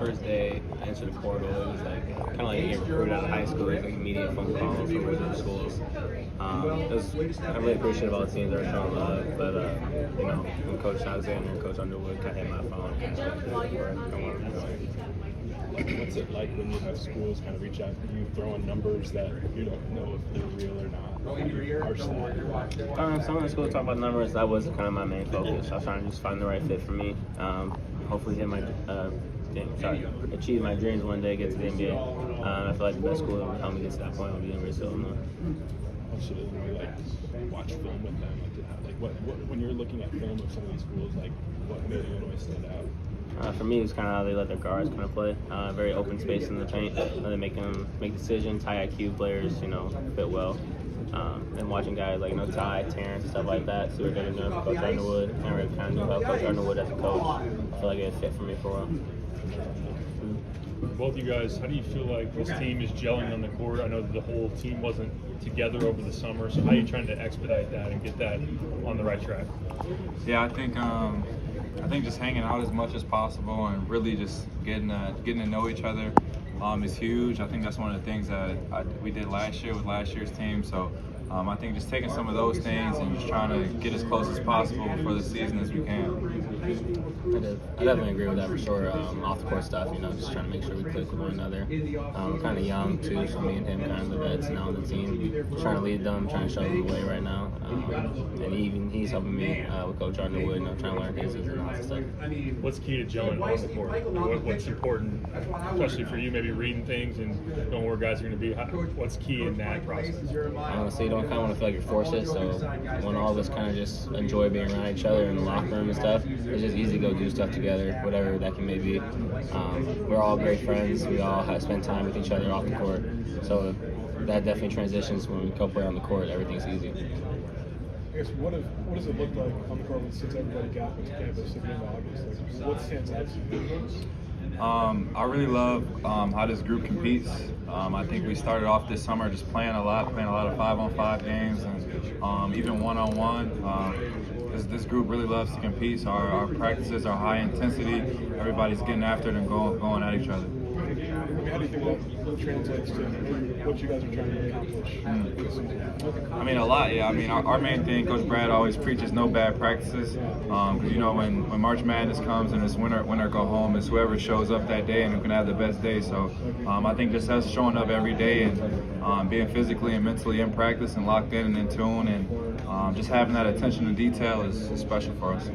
first day I entered the portal, it was like kind of like getting recruited out of high school. It was like immediate phone calls from regular schools. I really appreciate all the teams that are showing love, but when Coach Alexander and Coach Underwood kind of hit my phone, kind of what's it like when you have schools kind of reach out to you, throwing numbers that you don't know if they're real or not? Some of the schools talk about numbers. That wasn't kind of my main focus. I was trying to just find the right fit for me. Hopefully achieve my dreams one day, get to the NBA. I feel like the best school that would help me get to that point would be University of Illinois. Also, watch film with them. What when you're looking at film of some of these schools, what made Illinois stand out? For me, it's kind of how they let their guards kind of play. Very open space in the paint. They make them make decisions. High IQ players, fit well. And watching guys like Ty, Terrence, stuff like that, see what they're doing for Coach Underwood. I really kind of knew about Coach Underwood as a coach. I feel like it fit for me for a while. Both you guys, how do you feel like this team is gelling on the court? I know that the whole team wasn't together over the summer, so how are you trying to expedite that and get that on the right track? Yeah, I think just hanging out as much as possible and really just getting to know each other is huge. I think that's one of the things that we did last year with last year's team. So I think just taking some of those things and just trying to get as close as possible before the season as we can. I definitely agree with that for sure. Off the court stuff, just trying to make sure we click with one another. We're kind of young too, so me and him kind of the vets now on the team. Trying to lead them, trying to show them the way right now. And he's helping me with Coach Underwood, trying to learn his and all that stuff. What's key to gelling on the court? What's important, especially for you, maybe reading things and knowing where guys are going to be? What's key in that process? Honestly, you don't kind of want to feel like you're forced it, so when all of us kind of just enjoy being around each other in the locker room and stuff, it's just easy to go do stuff together, whatever that can maybe. We're all great friends. We all have spent time with each other off the court, so that definitely transitions when we co-play on the court. Everything's easy. I guess what does it look like on the court since everybody got to campus at the end of August? What stands out to you? I really love how this group competes. I think we started off this summer just playing a lot of 5-on-5 games and even one-on-one. This group really loves to compete, so our practices are high intensity. Everybody's getting after it and going at each other. How do you think that translates to what you guys are trying to accomplish? A lot, yeah. Our main thing, Coach Brad always preaches no bad practices. When March Madness comes and it's winner go home, it's whoever shows up that day and who can have the best day. So I think just us showing up every day and being physically and mentally in practice and locked in and in tune and just having that attention to detail is special for us.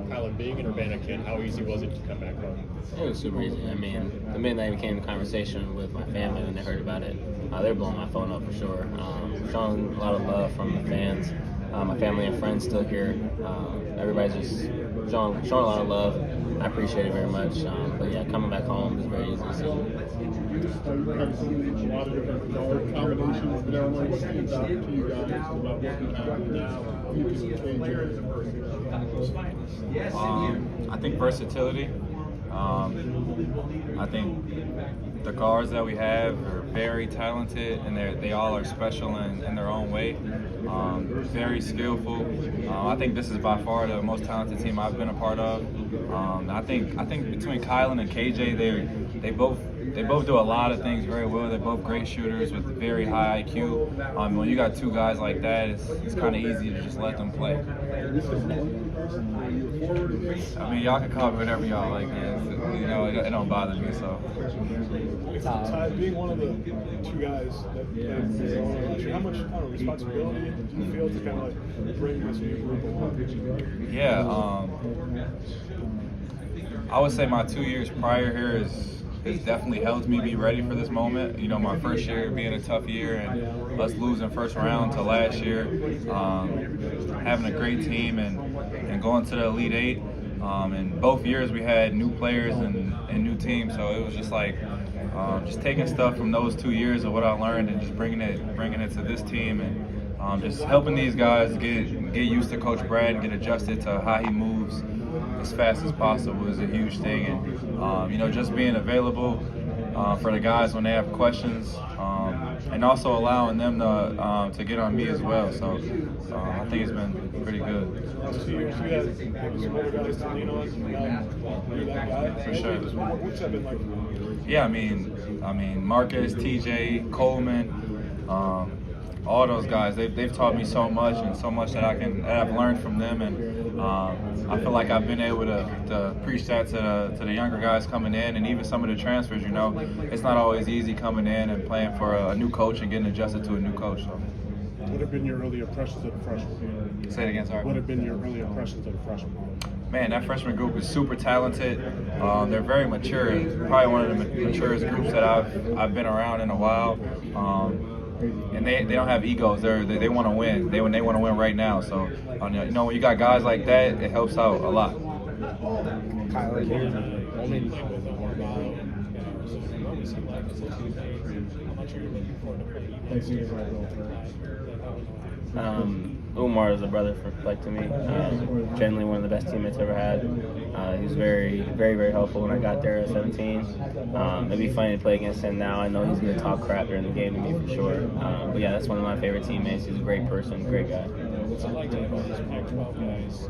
Kylan, being in Urbana, how easy was it to come back home? It was super easy. The minute I became in conversation with my family when they heard about it, they were blowing my phone up for sure. Showing a lot of love from the fans. My family and friends still here. Everybody's just showing a lot of love. I appreciate it very much. But yeah, coming back home is very easy to see. A lot of different guard combinations, but what stands out to you guys about working now? You can change I think versatility. I think the guards that we have are very talented, and they all are special in their own way. Very skillful. I think this is by far the most talented team I've been a part of. I think between Kylan and KJ, they both do a lot of things very well. They're both great shooters with very high IQ. When you got two guys like that, it's kind of easy to just let them play. Y'all can call me whatever y'all like. It don't bother me. So. Ty, being one of the two guys how much responsibility do you feel to kind of bring this new group along? Yeah, I would say my 2 years prior here has definitely helped me be ready for this moment. My first year being a tough year and us losing first round to last year, having a great team and going to the Elite Eight. And both years we had new players and new teams, so it was just like just taking stuff from those 2 years of what I learned and just bringing it to this team and just helping these guys get used to Coach Brad and get adjusted to how he moves as fast as possible is a huge thing. And just being available for the guys when they have questions. and also allowing them to get on me as well. So I think it's been pretty good. So you had maybe some other guys to lean on. Now you're that guy. For sure. What's that been like for you? Yeah, I mean, Marcus, TJ, Coleman, all those guys. They've taught me so much and so much that I've learned from them, and I feel like I've been able to preach that to the younger guys coming in, and even some of the transfers. You know, it's not always easy coming in and playing for a new coach and getting adjusted to a new coach. So. What have been your early impressions of the freshmen? Say it again, sorry. What have been your early impressions of the freshmen? Man, that freshman group is super talented. They're very mature. Probably one of the maturest groups that I've been around in a while. And they don't have egos. They want to win. They want to win right now. So you know, when you got guys like that, it helps out a lot. Kylan, you're only Umar is a brother to me. Generally one of the best teammates I ever had. He was very, very, very helpful when I got there at 17. It'd be funny to play against him now. I know he's going to talk crap during the game to me for sure. But yeah, that's one of my favorite teammates. He's a great person, great guy. What's it like to have all these Pac-12 guys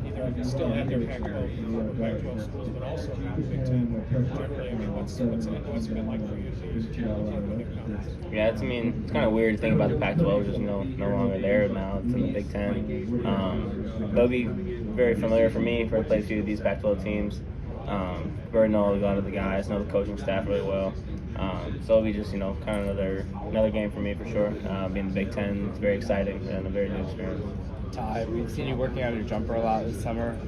either still at their Pac-12 schools, but also in the Big Ten generally? I mean, what's it been like for you to keep with their comments? Yeah, it's kind of weird to think about the Pac-12 just no longer there now. It's in the Big Ten. But it'll be very familiar for me for I play a few of these Pac-12 teams. Already know a lot of the guys, know the coaching staff really well. So it'll be just kind of another game for me for sure. Being the Big Ten, it's very exciting and a very new experience. Ty, we've seen you working on your jumper a lot this summer.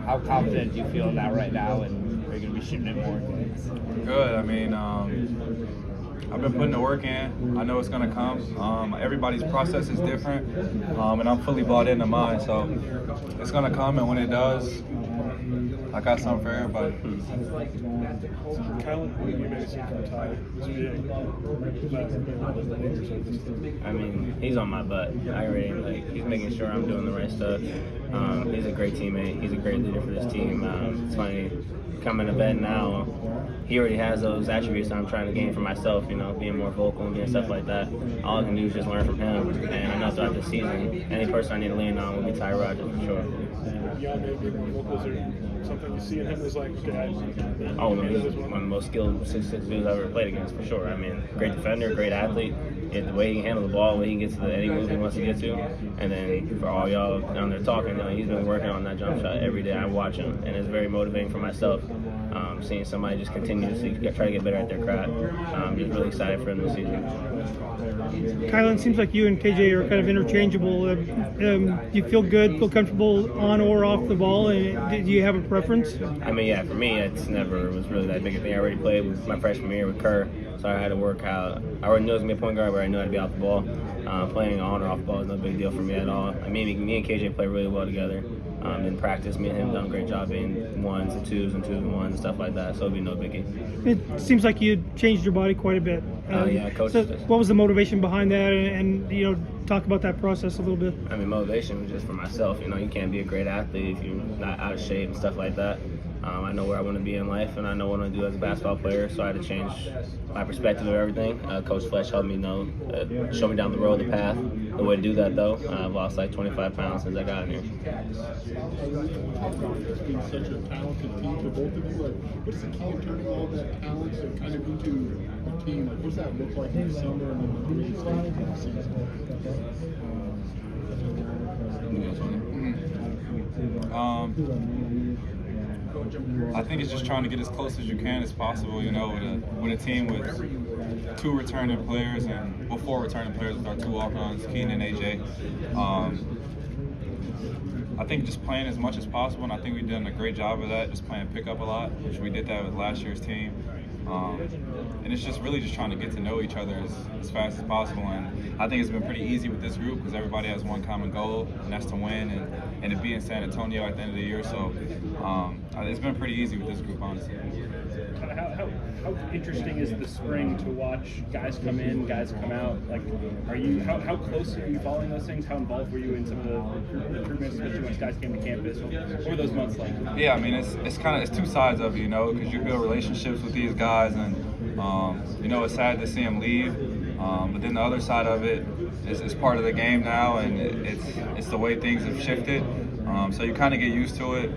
How confident do you feel in that right now, and are you going to be shooting it more games? Good. I mean, I've been putting the work in. I know it's going to come. Everybody's process is different, and I'm fully bought into mine. So it's going to come, and when it does, I got something for everybody. Kylan, you made it seem from Ty. I mean, he's on my butt. He's making sure I'm doing the right stuff. He's a great teammate. He's a great leader for this team. It's funny, coming to bed now, he already has those attributes that I'm trying to gain for myself, being more vocal and doing stuff like that. All I can do is just learn from him. And I know throughout the season, any person I need to lean on will be Ty Rodgers for sure. Yeah, maybe more vocals are something you see in him is like, okay, Oh, no, he's one of the most skilled 6'6" dudes I've ever played against, for sure. I mean, great defender, great athlete. The way he can handle the ball, the way he gets to any move he wants to get to. And then for all y'all down there talking, he's been working on that jump shot every day. I watch him, and it's very motivating for myself. Seeing somebody just continuously try to get better at their craft. I'm just really excited for him this season. Kylan, seems like you and KJ are kind of interchangeable. Do you feel good, feel comfortable on or off the ball? And do you have a preference? I mean, yeah, for me, it never was really that big a thing. I already played with my freshman year with Kerr, so I had to work out. I already knew I was going to be a point guard, but I knew I had to be off the ball. Playing on or off the ball is no big deal for me at all. I mean, me and KJ play really well together. In practice, me and him done a great job being ones and twos and twos and ones and stuff like that, so it'd be no biggie. It seems like you changed your body quite a bit. Yeah, coach. So what was the motivation behind that? And talk about that process a little bit. I mean, motivation was just for myself. You can't be a great athlete if you're not out of shape and stuff like that. I know where I want to be in life, and I know what I want to do as a basketball player, so I had to change my perspective of everything. Coach Fletch helped me show me down the road, the path, the way to do that, though. I've lost like 25 pounds since I got in here. It's been such a talented team for both of you. What's the key to turning all that talent kind of into a team? What's that look like in the summer and then the biggest stage of the season? I think it's just trying to get as close as you can as possible, with a team with 2 returning players and 4 returning players with our 2 walk-ons, Keenan and AJ. I think just playing as much as possible, and I think we've done a great job of that, just playing pickup a lot, which we did that with last year's team. And it's just really just trying to get to know each other as fast as possible. And I think it's been pretty easy with this group because everybody has one common goal, and that's to win and to be in San Antonio at the end of the year. So it's been pretty easy with this group, honestly. How interesting is the spring to watch guys come in, guys come out? Like, how close are you following those things? How involved were you in some of the recruitments, especially once guys came to campus? What were those months like? Yeah, I mean, it's 2 sides of it, because you build relationships with these guys, and it's sad to see them leave. But then the other side of it is part of the game now, and it's the way things have shifted. So you kind of get used to it.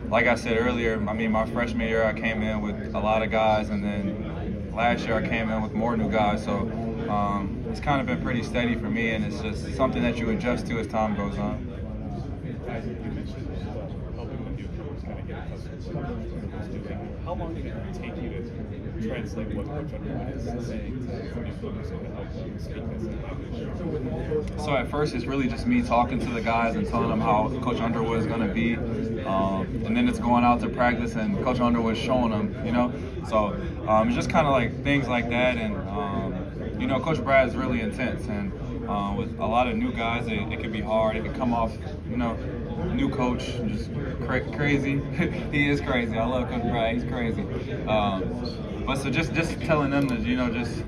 Like I said earlier, I mean, my freshman year I came in with a lot of guys, and then last year I came in with more new guys. So it's kind of been pretty steady for me, and it's just something that you adjust to as time goes on. How long did it take you to translate what Coach Underwood is saying to new folks and to help them speak this language? So at first, it's really just me talking to the guys and telling them how Coach Underwood is going to be, and then it's going out to practice and Coach Underwood showing them, you know. So it's just kind of like things like that, and you know, Coach Brad is really intense, and with a lot of new guys, it can be hard. It can come off, you know, new coach, just crazy. He is crazy. I love Coach Brad. He's crazy. But so just telling them that, you know, just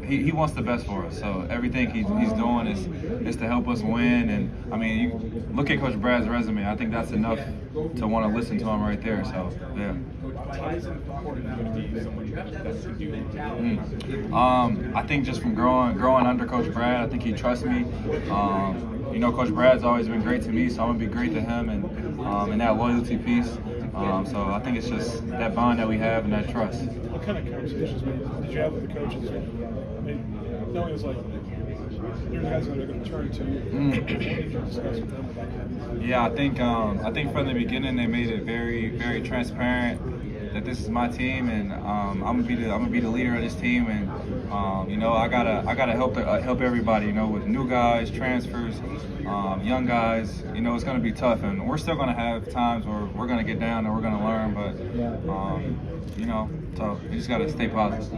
he wants the best for us. So everything he's doing is to help us win. And I mean, you look at Coach Brad's resume. I think that's enough to want to listen to him right there. So yeah. I think just from growing under Coach Brad, I think he trusts me. You know, Coach Brad's always been great to me, so I'm gonna be great to him, and that loyalty piece. So I think it's just that bond that we have and that trust. What kind of conversations did you have with the coaches? I mean, knowing it's like you're the guys that are going to turn to you. What did you discuss with them about that? Yeah, I think from the beginning they made it very, very transparent that this is my team, and I'm gonna be the leader of this team, and you know, I gotta help everybody, you know, with new guys, transfers, young guys. You know, it's gonna be tough, and we're still gonna have times where we're gonna get down and we're gonna learn, but you know, so you just gotta stay positive.